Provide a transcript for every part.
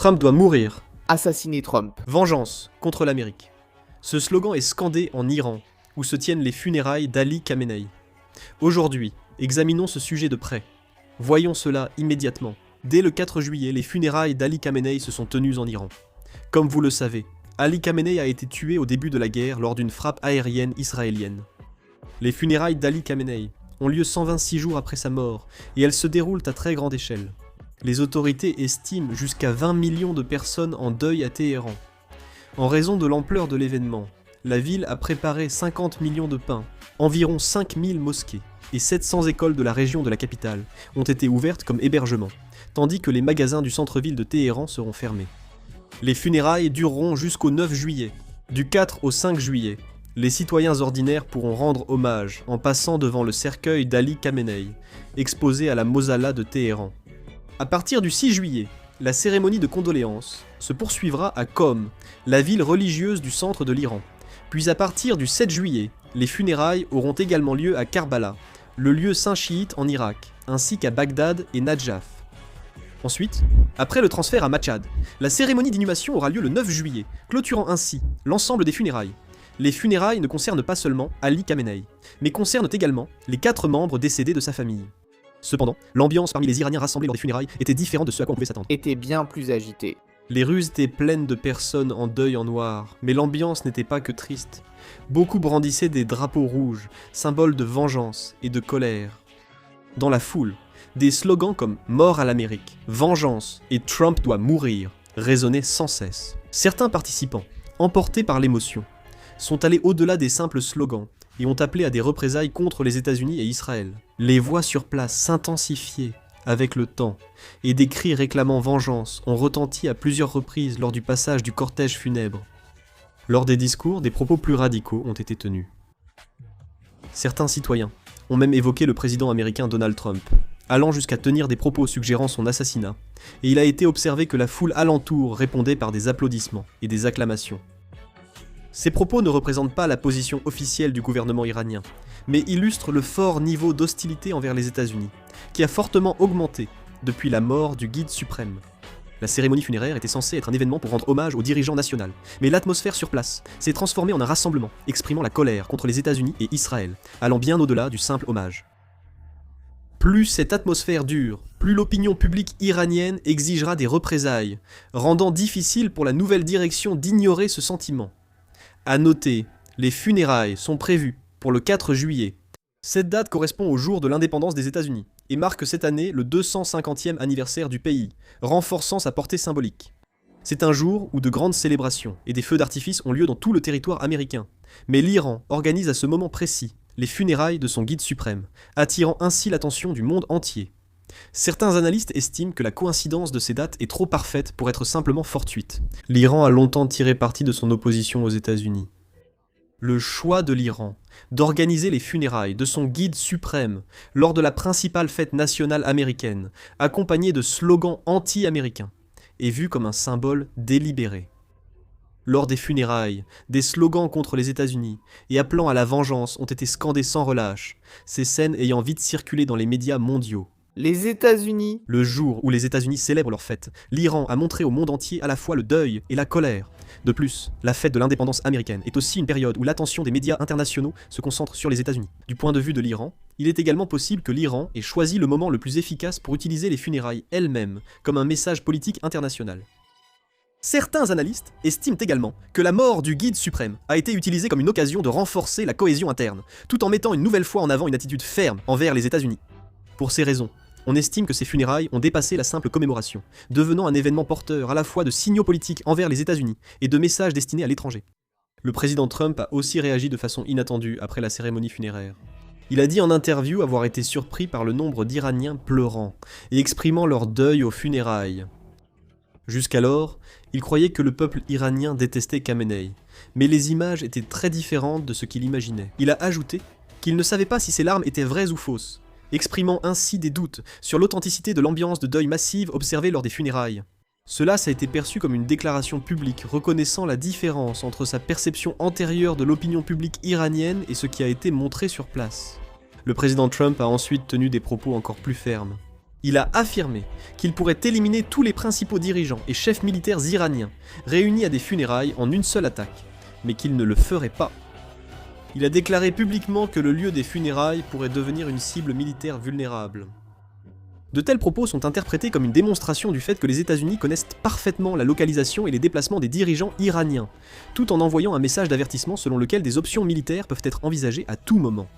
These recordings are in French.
Trump doit mourir. Assassiner Trump. Vengeance contre l'Amérique. Ce slogan est scandé en Iran, où se tiennent les funérailles d'Ali Khamenei. Aujourd'hui, examinons ce sujet de près. Voyons cela immédiatement. Dès le 4 juillet, les funérailles d'Ali Khamenei se sont tenues en Iran. Comme vous le savez, Ali Khamenei a été tué au début de la guerre lors d'une frappe aérienne israélienne. Les funérailles d'Ali Khamenei ont lieu 126 jours après sa mort, et elles se déroulent à très grande échelle. Les autorités estiment jusqu'à 20 millions de personnes en deuil à Téhéran. En raison de l'ampleur de l'événement, la ville a préparé 50 millions de pains, environ 5000 mosquées et 700 écoles de la région de la capitale ont été ouvertes comme hébergement, tandis que les magasins du centre-ville de Téhéran seront fermés. Les funérailles dureront jusqu'au 9 juillet. Du 4 au 5 juillet, les citoyens ordinaires pourront rendre hommage en passant devant le cercueil d'Ali Khamenei, exposé à la Mosalla de Téhéran. À partir du 6 juillet, la cérémonie de condoléances se poursuivra à Qom, la ville religieuse du centre de l'Iran. Puis à partir du 7 juillet, les funérailles auront également lieu à Karbala, le lieu saint chiite en Irak, ainsi qu'à Bagdad et Nadjaf. Ensuite, après le transfert à Machhad, la cérémonie d'inhumation aura lieu le 9 juillet, clôturant ainsi l'ensemble des funérailles. Les funérailles ne concernent pas seulement Ali Khamenei, mais concernent également les 4 membres décédés de sa famille. Cependant, l'ambiance parmi les Iraniens rassemblés lors des funérailles était différente de ce à quoi on pouvait s'attendre. Était bien plus agité. Les rues étaient pleines de personnes en deuil en noir, mais l'ambiance n'était pas que triste. Beaucoup brandissaient des drapeaux rouges, symboles de vengeance et de colère. Dans la foule, des slogans comme « Mort à l'Amérique »,« Vengeance » et « Trump doit mourir » résonnaient sans cesse. Certains participants, emportés par l'émotion, sont allés au-delà des simples slogans et ont appelé à des représailles contre les États-Unis et Israël. Les voix sur place s'intensifiaient avec le temps, et des cris réclamant vengeance ont retenti à plusieurs reprises lors du passage du cortège funèbre. Lors des discours, des propos plus radicaux ont été tenus. Certains citoyens ont même évoqué le président américain Donald Trump, allant jusqu'à tenir des propos suggérant son assassinat, et il a été observé que la foule alentour répondait par des applaudissements et des acclamations. Ces propos ne représentent pas la position officielle du gouvernement iranien, mais illustrent le fort niveau d'hostilité envers les États-Unis, qui a fortement augmenté depuis la mort du guide suprême. La cérémonie funéraire était censée être un événement pour rendre hommage au dirigeant national, mais l'atmosphère sur place s'est transformée en un rassemblement exprimant la colère contre les États-Unis et Israël, allant bien au-delà du simple hommage. Plus cette atmosphère dure, plus l'opinion publique iranienne exigera des représailles, rendant difficile pour la nouvelle direction d'ignorer ce sentiment. À noter, les funérailles sont prévues pour le 4 juillet. Cette date correspond au jour de l'indépendance des États-Unis et marque cette année le 250e anniversaire du pays, renforçant sa portée symbolique. C'est un jour où de grandes célébrations et des feux d'artifice ont lieu dans tout le territoire américain. Mais l'Iran organise à ce moment précis les funérailles de son guide suprême, attirant ainsi l'attention du monde entier. Certains analystes estiment que la coïncidence de ces dates est trop parfaite pour être simplement fortuite. L'Iran a longtemps tiré parti de son opposition aux États-Unis. Le choix de l'Iran d'organiser les funérailles de son guide suprême lors de la principale fête nationale américaine, accompagné de slogans anti-américains, est vu comme un symbole délibéré. Lors des funérailles, des slogans contre les États-Unis et appelant à la vengeance ont été scandés sans relâche, ces scènes ayant vite circulé dans les médias mondiaux. Les États-Unis. Le jour où les États-Unis célèbrent leur fête, l'Iran a montré au monde entier à la fois le deuil et la colère. De plus, la fête de l'indépendance américaine est aussi une période où l'attention des médias internationaux se concentre sur les États-Unis. Du point de vue de l'Iran, il est également possible que l'Iran ait choisi le moment le plus efficace pour utiliser les funérailles elles-mêmes comme un message politique international. Certains analystes estiment également que la mort du guide suprême a été utilisée comme une occasion de renforcer la cohésion interne, tout en mettant une nouvelle fois en avant une attitude ferme envers les États-Unis. Pour ces raisons, on estime que ces funérailles ont dépassé la simple commémoration, devenant un événement porteur à la fois de signaux politiques envers les États-Unis et de messages destinés à l'étranger. Le président Trump a aussi réagi de façon inattendue après la cérémonie funéraire. Il a dit en interview avoir été surpris par le nombre d'Iraniens pleurant et exprimant leur deuil aux funérailles. Jusqu'alors, il croyait que le peuple iranien détestait Khamenei, mais les images étaient très différentes de ce qu'il imaginait. Il a ajouté qu'il ne savait pas si ces larmes étaient vraies ou fausses, exprimant ainsi des doutes sur l'authenticité de l'ambiance de deuil massive observée lors des funérailles. Cela a été perçu comme une déclaration publique reconnaissant la différence entre sa perception antérieure de l'opinion publique iranienne et ce qui a été montré sur place. Le président Trump a ensuite tenu des propos encore plus fermes. Il a affirmé qu'il pourrait éliminer tous les principaux dirigeants et chefs militaires iraniens réunis à des funérailles en une seule attaque, mais qu'il ne le ferait pas. Il a déclaré publiquement que le lieu des funérailles pourrait devenir une cible militaire vulnérable. De tels propos sont interprétés comme une démonstration du fait que les États-Unis connaissent parfaitement la localisation et les déplacements des dirigeants iraniens, tout en envoyant un message d'avertissement selon lequel des options militaires peuvent être envisagées à tout moment.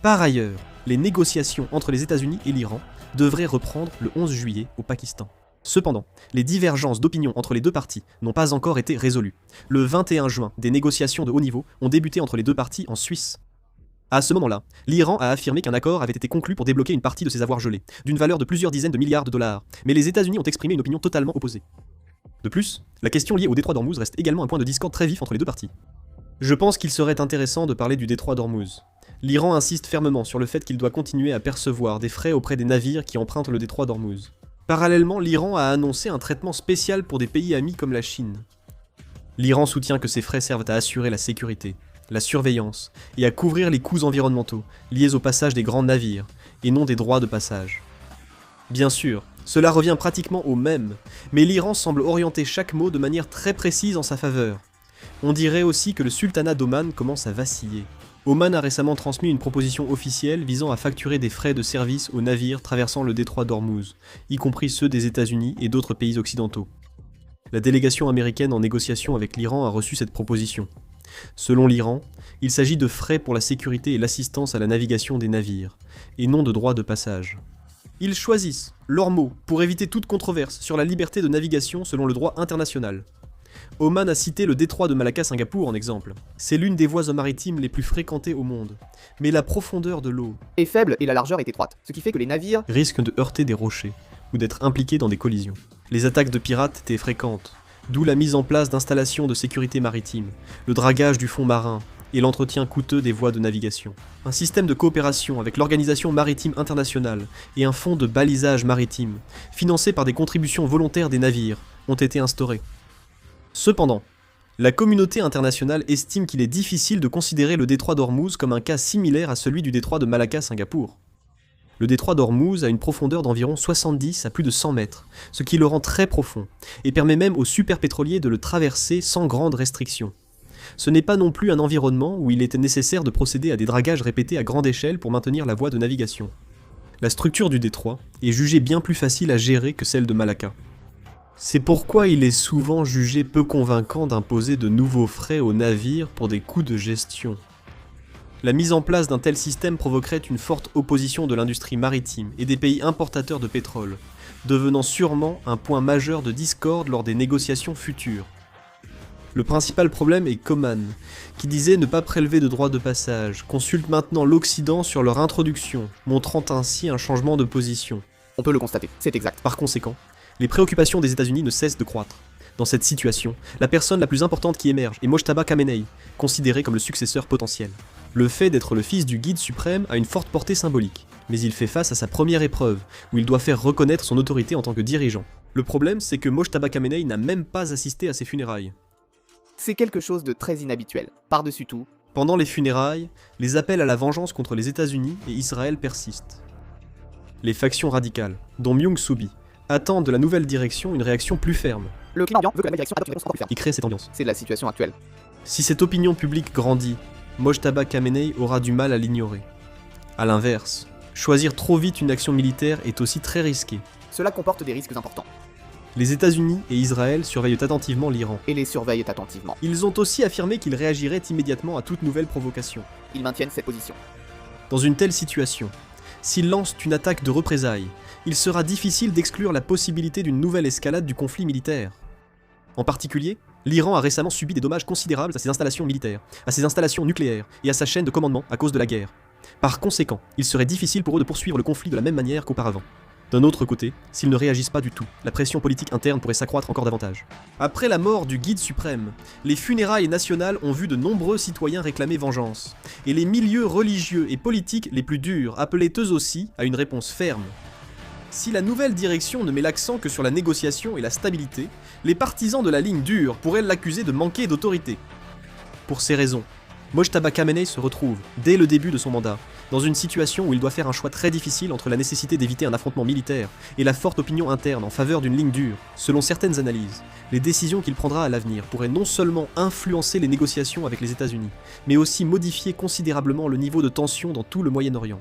Par ailleurs, les négociations entre les États-Unis et l'Iran devraient reprendre le 11 juillet au Pakistan. Cependant, les divergences d'opinion entre les deux parties n'ont pas encore été résolues. Le 21 juin, des négociations de haut niveau ont débuté entre les deux parties en Suisse. À ce moment-là, l'Iran a affirmé qu'un accord avait été conclu pour débloquer une partie de ses avoirs gelés, d'une valeur de plusieurs dizaines de milliards de dollars, mais les États-Unis ont exprimé une opinion totalement opposée. De plus, la question liée au détroit d'Ormuz reste également un point de discorde très vif entre les deux parties. Je pense qu'il serait intéressant de parler du détroit d'Ormuz. L'Iran insiste fermement sur le fait qu'il doit continuer à percevoir des frais auprès des navires qui empruntent le détroit d'Ormuz. Parallèlement, l'Iran a annoncé un traitement spécial pour des pays amis comme la Chine. L'Iran soutient que ces frais servent à assurer la sécurité, la surveillance et à couvrir les coûts environnementaux liés au passage des grands navires et non des droits de passage. Bien sûr, cela revient pratiquement au même, mais l'Iran semble orienter chaque mot de manière très précise en sa faveur. On dirait aussi que le sultanat d'Oman commence à vaciller. Oman a récemment transmis une proposition officielle visant à facturer des frais de service aux navires traversant le détroit d'Ormuz, y compris ceux des États-Unis et d'autres pays occidentaux. La délégation américaine en négociation avec l'Iran a reçu cette proposition. Selon l'Iran, il s'agit de frais pour la sécurité et l'assistance à la navigation des navires, et non de droits de passage. Ils choisissent leurs mots pour éviter toute controverse sur la liberté de navigation selon le droit international. Oman a cité le détroit de Malacca-Singapour en exemple. C'est l'une des voies maritimes les plus fréquentées au monde. Mais la profondeur de l'eau est faible et la largeur est étroite, ce qui fait que les navires risquent de heurter des rochers ou d'être impliqués dans des collisions. Les attaques de pirates étaient fréquentes, d'où la mise en place d'installations de sécurité maritime, le dragage du fond marin et l'entretien coûteux des voies de navigation. Un système de coopération avec l'Organisation maritime internationale et un fonds de balisage maritime, financé par des contributions volontaires des navires, ont été instaurés. Cependant, la communauté internationale estime qu'il est difficile de considérer le détroit d'Ormuz comme un cas similaire à celui du détroit de Malacca-Singapour. Le détroit d'Ormuz a une profondeur d'environ 70 à plus de 100 mètres, ce qui le rend très profond, et permet même aux superpétroliers de le traverser sans grande restriction. Ce n'est pas non plus un environnement où il était nécessaire de procéder à des dragages répétés à grande échelle pour maintenir la voie de navigation. La structure du détroit est jugée bien plus facile à gérer que celle de Malacca. C'est pourquoi il est souvent jugé peu convaincant d'imposer de nouveaux frais aux navires pour des coûts de gestion. La mise en place d'un tel système provoquerait une forte opposition de l'industrie maritime et des pays importateurs de pétrole, devenant sûrement un point majeur de discorde lors des négociations futures. Le principal problème est qu'Oman, qui disait ne pas prélever de droits de passage, consulte maintenant l'Occident sur leur introduction, montrant ainsi un changement de position. On peut le constater, c'est exact. Par conséquent, les préoccupations des États-Unis ne cessent de croître. Dans cette situation, la personne la plus importante qui émerge est Mojtaba Khamenei, considéré comme le successeur potentiel. Le fait d'être le fils du guide suprême a une forte portée symbolique, mais il fait face à sa première épreuve, où il doit faire reconnaître son autorité en tant que dirigeant. Le problème, c'est que Mojtaba Khamenei n'a même pas assisté à ses funérailles. C'est quelque chose de très inhabituel. Par-dessus tout, Pendant les funérailles, les appels à la vengeance contre les États-Unis et Israël persistent. Les factions radicales, dont Myung-Soo-Bee, attendent de la nouvelle direction une réaction plus ferme, le climat ambiant veut que la nouvelle direction adopte une réponse encore plus ferme. qui crée cette ambiance. C'est la situation actuelle. Si cette opinion publique grandit, Mojtaba Khamenei aura du mal à l'ignorer. A l'inverse, choisir trop vite une action militaire est aussi très risqué. Cela comporte des risques importants, Les États-Unis et Israël surveillent attentivement l'Iran. et les surveillent attentivement. Ils ont aussi affirmé qu'ils réagiraient immédiatement à toute nouvelle provocation. Ils maintiennent cette position. Dans une telle situation, s'ils lancent une attaque de représailles, il sera difficile d'exclure la possibilité d'une nouvelle escalade du conflit militaire. En particulier, l'Iran a récemment subi des dommages considérables à ses installations militaires, à ses installations nucléaires et à sa chaîne de commandement à cause de la guerre. Par conséquent, il serait difficile pour eux de poursuivre le conflit de la même manière qu'auparavant. D'un autre côté, s'ils ne réagissent pas du tout, la pression politique interne pourrait s'accroître encore davantage. Après la mort du guide suprême, les funérailles nationales ont vu de nombreux citoyens réclamer vengeance, et les milieux religieux et politiques les plus durs appelaient eux aussi à une réponse ferme. Si la nouvelle direction ne met l'accent que sur la négociation et la stabilité, les partisans de la ligne dure pourraient l'accuser de manquer d'autorité. Pour ces raisons, Mojtaba Khamenei se retrouve, dès le début de son mandat, dans une situation où il doit faire un choix très difficile entre la nécessité d'éviter un affrontement militaire et la forte opinion interne en faveur d'une ligne dure. Selon certaines analyses, les décisions qu'il prendra à l'avenir pourraient non seulement influencer les négociations avec les États-Unis, mais aussi modifier considérablement le niveau de tension dans tout le Moyen-Orient.